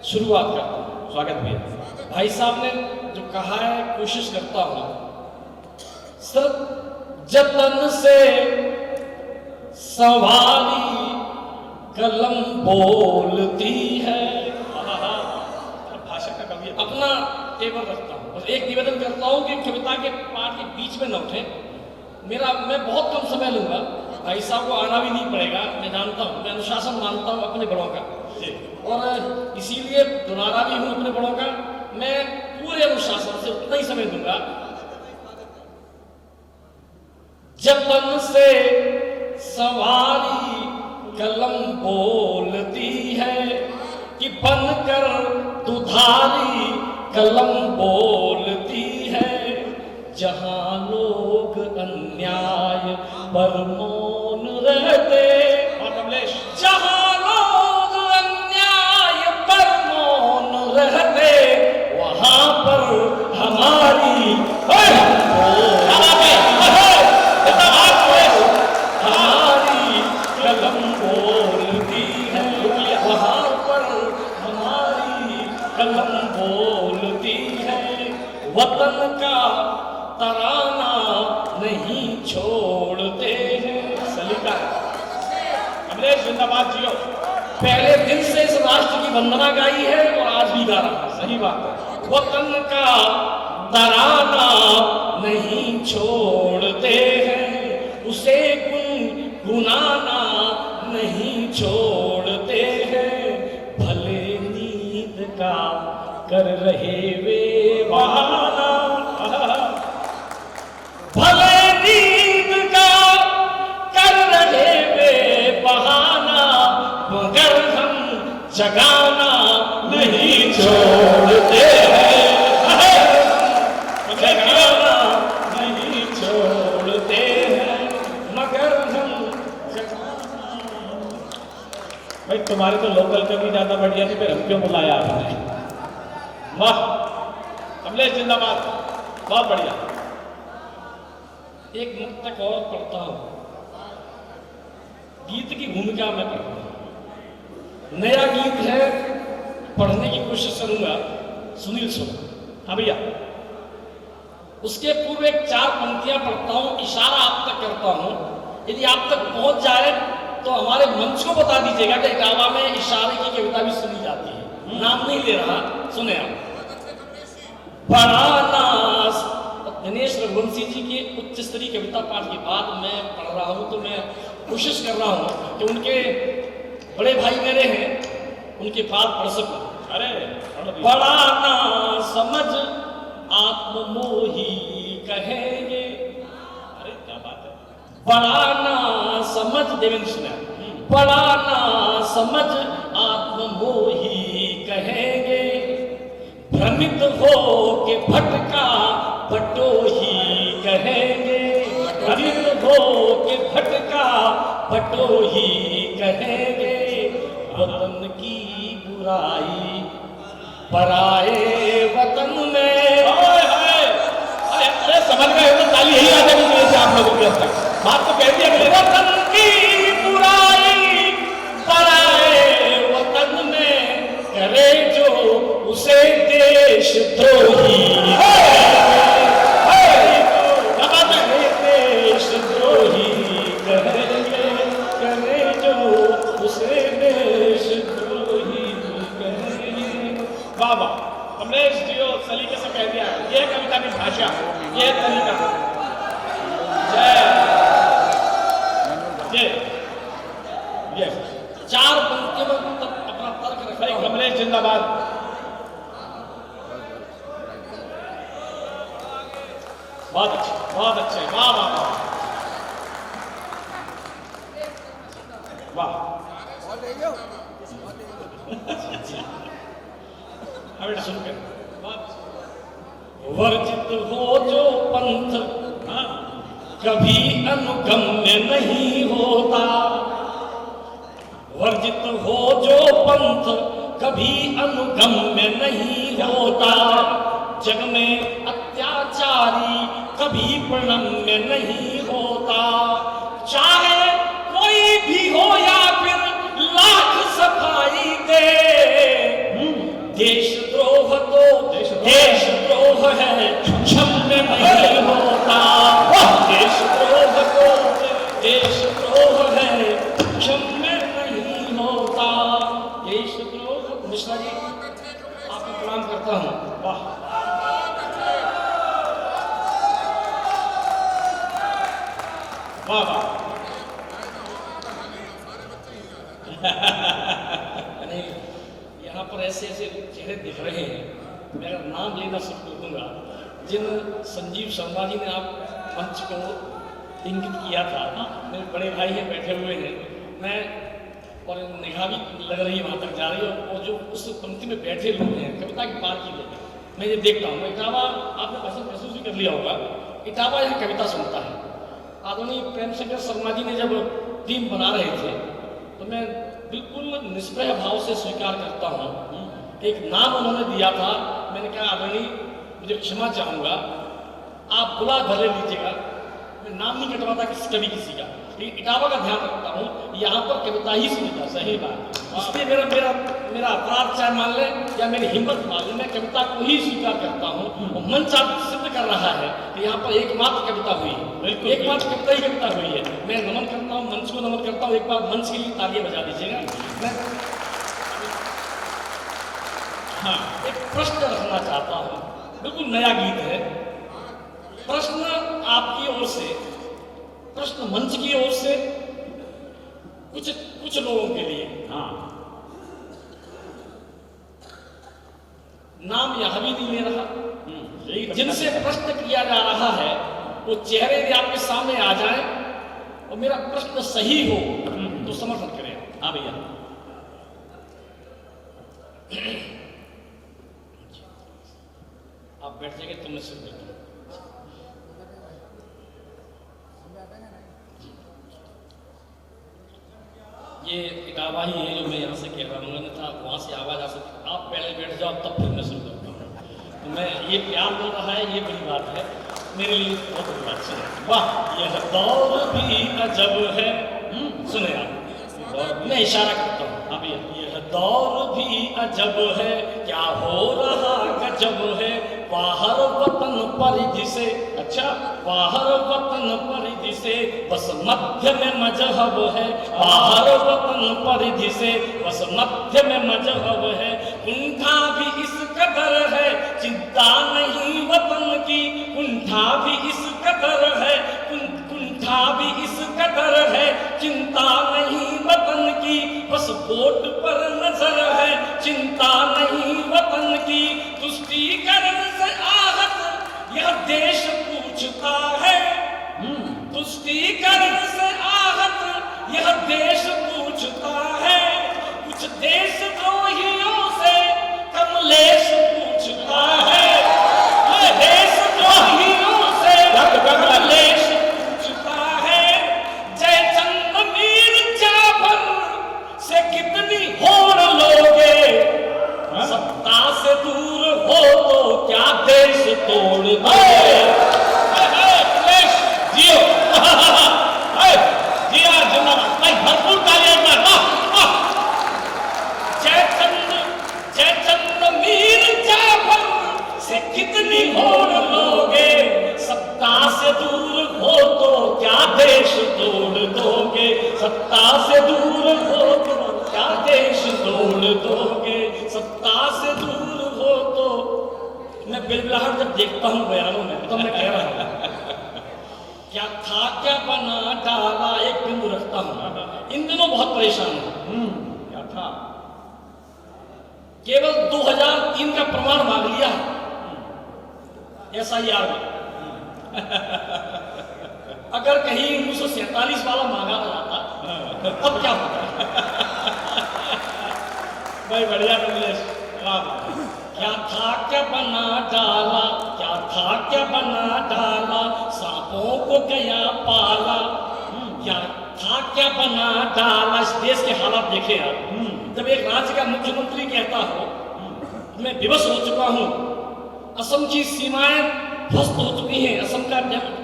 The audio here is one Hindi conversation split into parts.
शुरुआत करता हूँ। स्वागत भैया। भाई साहब ने जो कहा है कोशिश करता हूँ सर, जतन से सवारी कलम बोलती है। भाषा का कवि अपना टेबल रखता हूँ। बस एक निवेदन करता हूँ कि कविता के पाठ के बीच में न उठे। मैं बहुत कम समय लूंगा, भाई साहब को आना भी नहीं पड़ेगा। मैं जानता हूँ, मैं अनुशासन मानता हूँ अपने बड़ों का, और इसीलिए दुलारा भी हूँ अपने बड़ों का। मैं पूरे अनुशासन से उतना ही समय दूंगा। जतन से सवारी कलम बोलती है कि बनकर दुधारी कलम बोलती है। जहां लोग अन्याय पर मौन रहते, जहां लोग अन्याय पर मौन रहते, वहां पर हमारी कलम बोलती है। वहां पर हमारी कलम बोलती है। वतन का तराना नहीं छोड़ते हैं। सलीका कमलेश जिंदाबाद जियो। पहले दिन से इस राष्ट्र की वंदना गाई है और आज भी गा रहा है। सही बात है। वतन का तराना नहीं छोड़ते हैं, उसे गुनगुनाना नहीं छोड़ते हैं। भले नींद का कर रहे वे बहाना, भले नींद का कर रहे वे बहाना, मगर हम जगाना नहीं छोड़ते हैं। जगाना नहीं छोड़ते हैं, मगर हम भाई तुम्हारी तो लोकल कभी ज्यादा बढ़िया थी, फिर हम क्यों बुलाया आपने? वाह कमलेश जिंदाबाद, बहुत बढ़िया। एक मुक्तक और पढ़ता हूं, गीत की भूमिका में पढ़ता हूं। नया गीत है, पढ़ने की कोशिश करूंगा। सुनील सुना। हाँ भैया। उसके पूर्व एक 4 पंक्तियां पढ़ता हूं, इशारा आप तक करता हूं। यदि आप तक पहुंच जाए तो हमारे मंच को बता दीजिएगा कि इटावा में इशारे की कविता भी सुनी जाती है। नाम नहीं ले रहा, सुने आप। बड़ा नास दिनेश रघुवंशी जी की उच्च स्तरीय कविता पाठ के बाद मैं पढ़ रहा हूं, तो मैं कोशिश कर रहा हूं कि उनके बड़े भाई मेरे हैं, उनके पाठ पढ़ सकूं। अरे बड़ा ना समझ आत्ममोही कहेंगे। अरे क्या बात है। बड़ा ना समझ, देवेंद्र सुना। बड़ा ना समझ आत्ममोही कहेंगे, भ्रमित हो के भटका बटोही कहेंगे। भ्रमित हो के भटका बटोही कहेंगे। वतन की बुराई पराए वतन में। अरे समझ गए तो ताली यही आ जाएगी आप लोगों के तक। बात तो कह दिया कि वतन की बुराई पराए वतन में करे जो उसे देशद्रोही। देशद्रोही कहेंगे, करे जो उसे देशद्रोही कहेंगे। वाह वाह कमलेश जी और सलीके से कह दिया। ये कविता की भाषा, ये तरीका। जय जय। ये 4 पंक्तियों में अपना तर्क रख रहे। कमलेश जिंदाबाद। बहुत अच्छे, बहुत अच्छे। वाह वाह वाह वाह। सुनकर वर्जित हो जो पंथ कभी अनुगम्य नहीं होता। वर्जित हो जो पंथ कभी अनुगम्य नहीं होता। जग में अत्याचारी कभी प्रणम्य नहीं होता। चाहे कोई भी हो या फिर लाख सफाई दे, देशद्रोह तो देशद्रोह है, क्षम्य नहीं होता। देशद्रोह तो देशद्रोह है, क्षम्य नहीं होता। देशद्रोह। मिश्रा जी आपको प्रणाम करता हूँ। वाह वाह वाह। यहाँ पर ऐसे ऐसे चेहरे दिख रहे हैं, मैं अगर नाम लेना शुरू कर दूंगा। जिन संजीव शर्मा जी ने आप मंच को इंगित किया था, मेरे बड़े भाई हैं बैठे हुए हैं, मैं और निगाह भी लग रही है वहाँ तक जा रही है, और जो उस पंक्ति में बैठे लोग हैं कविता की पार की लोग, मैं ये देखता हूँ। इटावा आपने महसूस भी कर लिया होगा, इटावा यहाँ कविता सुनता है। आदरणीय प्रेमशंकर शर्मा जी ने जब टीम बना रहे थे तो मैं बिल्कुल निष्प्रह भाव से स्वीकार करता हूँ। एक नाम उन्होंने दिया था, मैंने कहा आदरणीय मुझे क्षमा चाहूँगा, आप बुला भले लीजिएगा, मैं नाम नहीं कटवाता कभी किसी का, लेकिन इटावा का ध्यान रखता हूँ, यहाँ पर कविता ही सुनता। सही बात, इसलिए मेरा मेरा मेरा अपराध चाहे मान ले या मेरी हिम्मत मान ले, मैं कविता को ही स्वीकार करता हूँ। और मंच आप सिद्ध कर रहा है कि यहाँ पर एकमात्र कविता हुई है, एकमात्र कविता ही कविता हुई है। मैं नमन करता हूँ, मंच को नमन करता हूँ। एक बार मंच के लिए तालियां बजा दीजिएगा। मैं हाँ एक प्रश्न रखना चाहता हूँ, बिल्कुल नया गीत है। प्रश्न आपकी ओर से, प्रश्न मंच की ओर से, कुछ लोगों के लिए। हाँ नाम यहां भी नहीं ले रहा, जिनसे प्रश्न किया जा रहा है वो चेहरे आपके सामने आ जाए और मेरा प्रश्न सही हो तो समर्थन करें। हाँ भैया आप बैठ जाएंगे तो मैं सुन लेता हूँ। ये इटावा ही है जो मैं यहाँ से कह रहा हूँ, था वहाँ से आवाज आ सकती। आप पहले बैठ जाओ तब फिर मैं शुरू करता हूँ। तो मैं ये प्यार मिल रहा है, ये बड़ी बात है मेरे लिए, बहुत बड़ी बात है। वाह यह दौर भी अजब है। सुने आप, मैं इशारा करता हूँ। हाँ भैया, यह दौर भी अजब है, क्या हो रहा गजब है, बाहर वतन परिधि से, अच्छा बाहर वतन परिधि से बस मध्य में मजहब है, बाहर वतन परिधि से बस मध्य में मजहब है, कुंठा भी इस कदर है, चिंता नहीं वतन की, कुंठा भी इस कदर है, कुंठा भी इस कदर है, चिंता नहीं वतन की, बस वोट पर नजर है, चिंता नहीं वतन की, तुष्टीकरण से आहत यह देश पूछता है, तुष्टीकरण से आहत यह देश पूछता है, कुछ देशद्रोहियों से कमलेश पूछता है, देशद्रोहियों से कमलेश पूछता है, जयचंद मीर जाफर से कितनी होड़ लोगे, सत्ता से दूर हो तो क्या देश तोड़ दोगे। जियो जिया जिंदाबाद, भरपूर तालियां। जयचंद मीर जाफर से कितनी होड़ लोगे, सत्ता से दूर हो तो क्या देश तोड़ दोगे, सत्ता से दूर हो तो क्या देश तोड़ दोगे, सत्ता से दूर हो तो। मैं बिलबिलाहट जब देखता हूँ बयानों में तो मैं कह रहा हूँ क्या था क्या बना डाला, एक बिंदु रखता हूँ। इन दिनों बहुत परेशान हूँ। क्या था, केवल 2003 का प्रमाण मांग लिया SIR में। अगर कहीं 1947 वाला मांगा जाता तब क्या होता। भाई बढ़िया कमलेश, क्या था क्या बना डाला, क्या था क्या बना डाला, सांपों को गया पाला, क्या था क्या बना डाला। इस देश के हालात देखे आप, जब एक राज्य का मुख्यमंत्री कहता हो मैं विवश हो चुका हूं, असम की सीमाएं ध्वस्त हो चुकी हैं,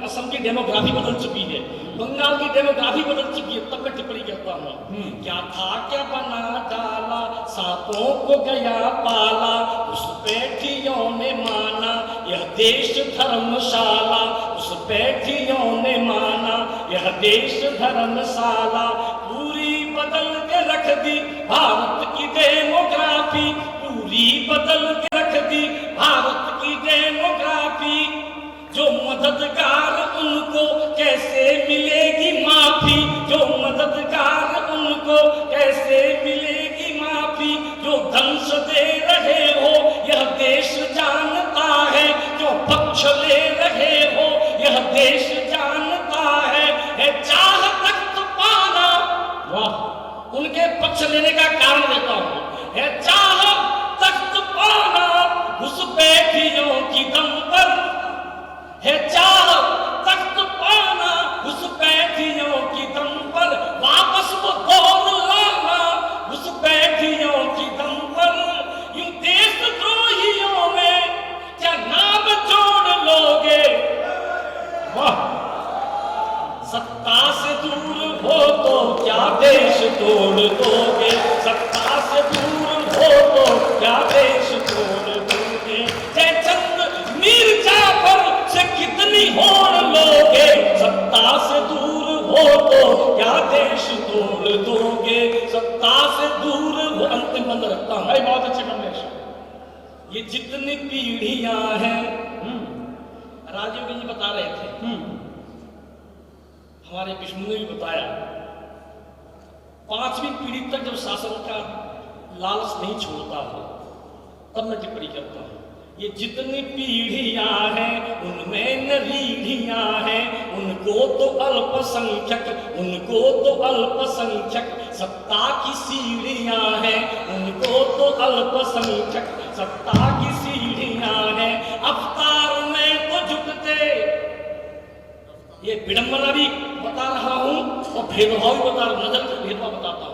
असम की डेमोग्राफी बदल चुकी है, बंगाल की डेमोग्राफी बदल चुकी है, तब मैं टिप्पणी करता हूँ क्या था क्या बना डाला, सांपों को गया पाला, बैठियों ने माना यह देश धर्मशाला, उस बैठियों ने माना यह देश धर्मशाला। पूरी बदल के रख दी भारत की डेमोग्राफी, पूरी बदल के रख दी भारत की डेमोग्राफी। जो मददगार उनको कैसे मिलेगी माफी, जो मददगार उनको कैसे मिलेगी माफी। जो दंश दे रहे हो यह देश जानता है, जो पक्ष ले रहे हो यह देश जानता है चाह तख्त पाना। वाह, उनके पक्ष लेने का कारण देता हूं, है चाह तख्त पाना उस बैठियों की दम पर, है चाह तख्त पाना उस बैठियों की दम पर। वापस वो दौर लाना उस बैठियों की दम पर। यूं देशद्रोहियों में क्या नाम जोड़ लोगे। वाह, सत्ता से दूर हो तो क्या देश तोड़ दोगे, सत्ता से दूर हो तो क्या देश तोड़ दोगे। जयचंद मीर जाफर से कितनी होड़ लोगे, सत्ता से दूर हो तो क्या देश तोड़ दोगे, सत्ता से दूर हो। अंतिम बंद रखता हूं भाई, बहुत अच्छे कमलेश। ये जितनी पीढ़ियां हैं, राजीव जी बता रहे थे, हमारे विष्णु ने भी बताया, 5वीं पीढ़ी तक जब शासन का लालच नहीं छोड़ता हो तब मैं टिप्पणी करता हूं। ये जितनी पीढ़ियां हैं उनमें न रीढ़ियां हैं, उनको तो अल्पसंख्यक, उनको तो अल्पसंख्यक सत्ता की सीढ़ियां हैं, उनको तो अल्पसंख्यक सत्ता की सीढ़ियां हैं। अवतार में तो जुटते, ये विडंबना भी बता रहा हूं और भेदभाव भी बता रहा हूं, नजर से भेदभाव बताता हूं।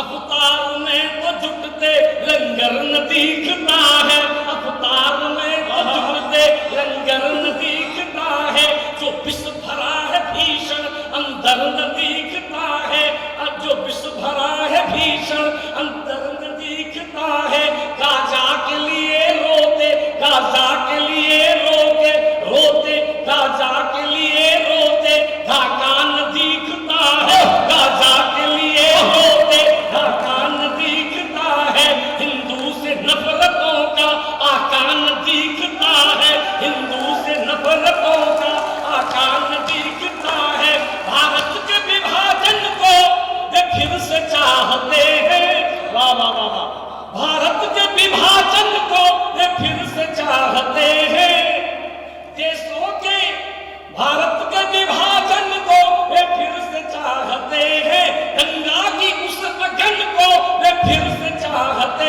अवतार में तो जुटते लंगर न दिखता है, अवतार में तो जुटते लंगर न दिखता है। जो विष भरा है भीषण अंदर न दिखता है, जो विष भरा है भीषण अंदर न दिखता है। गाजा के लिए रोते, गाजा के लिए रोते, रोते गाजा के लिए रोते, ढाका न दिखता है, गाजा के लिए रोते, ढाका न दिखता है। हिंदू से नफरतों का आका न दिखता है, हिंदू से नफरतों का आका न दिखता है। भारत के विभाजन को वे फिर से चाहते हैं, वाह वाह वाह वाह, भारत के विभाजन को वे फिर से चाहते हैं। देशों के भारत के विभाजन को वे फिर से चाहते हैं, गंगा की उस अगन को वे फिर से चाहते